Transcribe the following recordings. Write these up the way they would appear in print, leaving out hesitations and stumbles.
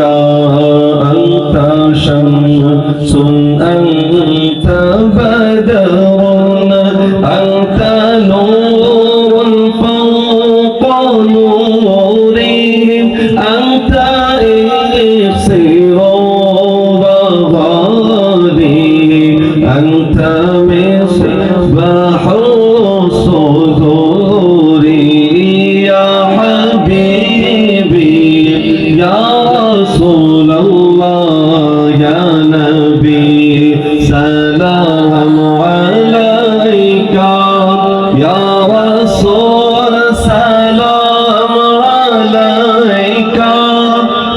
أنت شمس أنت بدر أنت نور فوق نورهم أنت إكسير وغالي أنت مصباح الصدور يا حبيبي يا رسول الله يا نبي سلام عليك يا رسول سلام عليك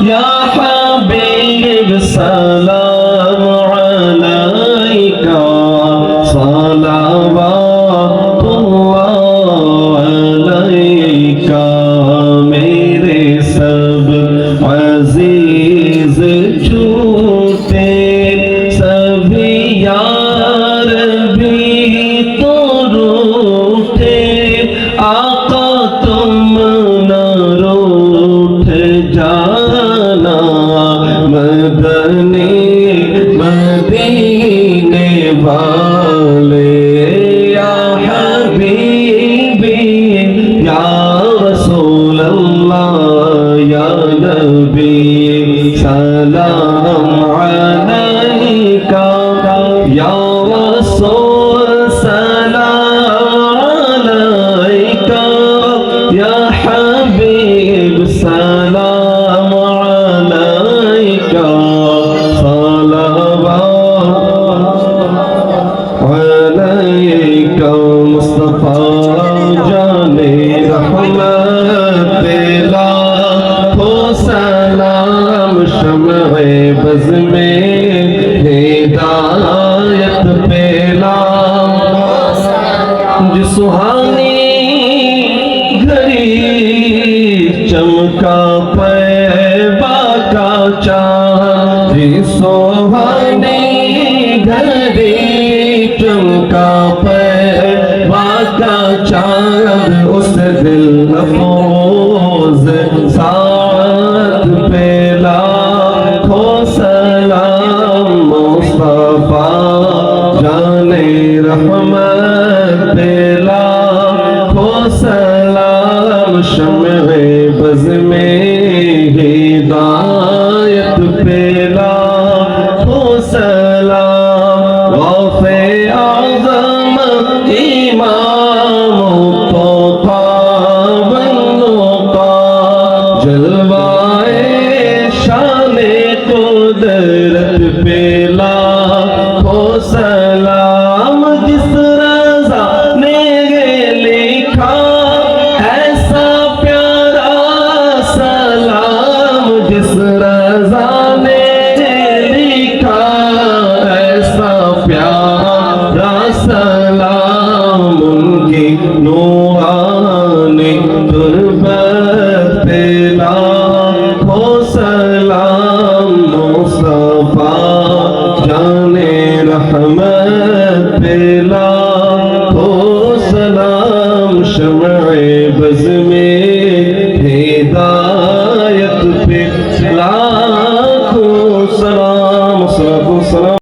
يا حبيب سلام عليك صلوات الله عليك میرے سب عزیز چھوٹے سبھی یار بھی تو روٹھے آقا تم نہ روٹھ جانا مدنی مدینے والے یا حبیبی یا رسول اللہ یا نبی سلام علیک یا رسول سلام علیک یا حبیب سلام علیک صلوات علیک مصطفیٰ جان رحمت لاکھوں سلام شمع بز میں ہدایت پھیلا جس سہانی گھڑی چمکا پیبا کا چاند جس سہانی گھڑی چمکا پیبا کا چاند اس دل افروز ساتھ پہ لاکھوں سلام مصطفیٰ جان رحمت پہ لاکھوں سلام شمع بز میں ہدایت پہ لاکھوں سلام غوث اعظم امام جلوائے شان قدرت پہ لاکھوں سلام جس رضا نے لکھا ایسا پیارا سلام جس رضا نے لکھا ایسا پیارا سلام ان کی نورانی تربت پہ لاکھوں سلام مصطفیٰ جان رحمت پہ لاکھوں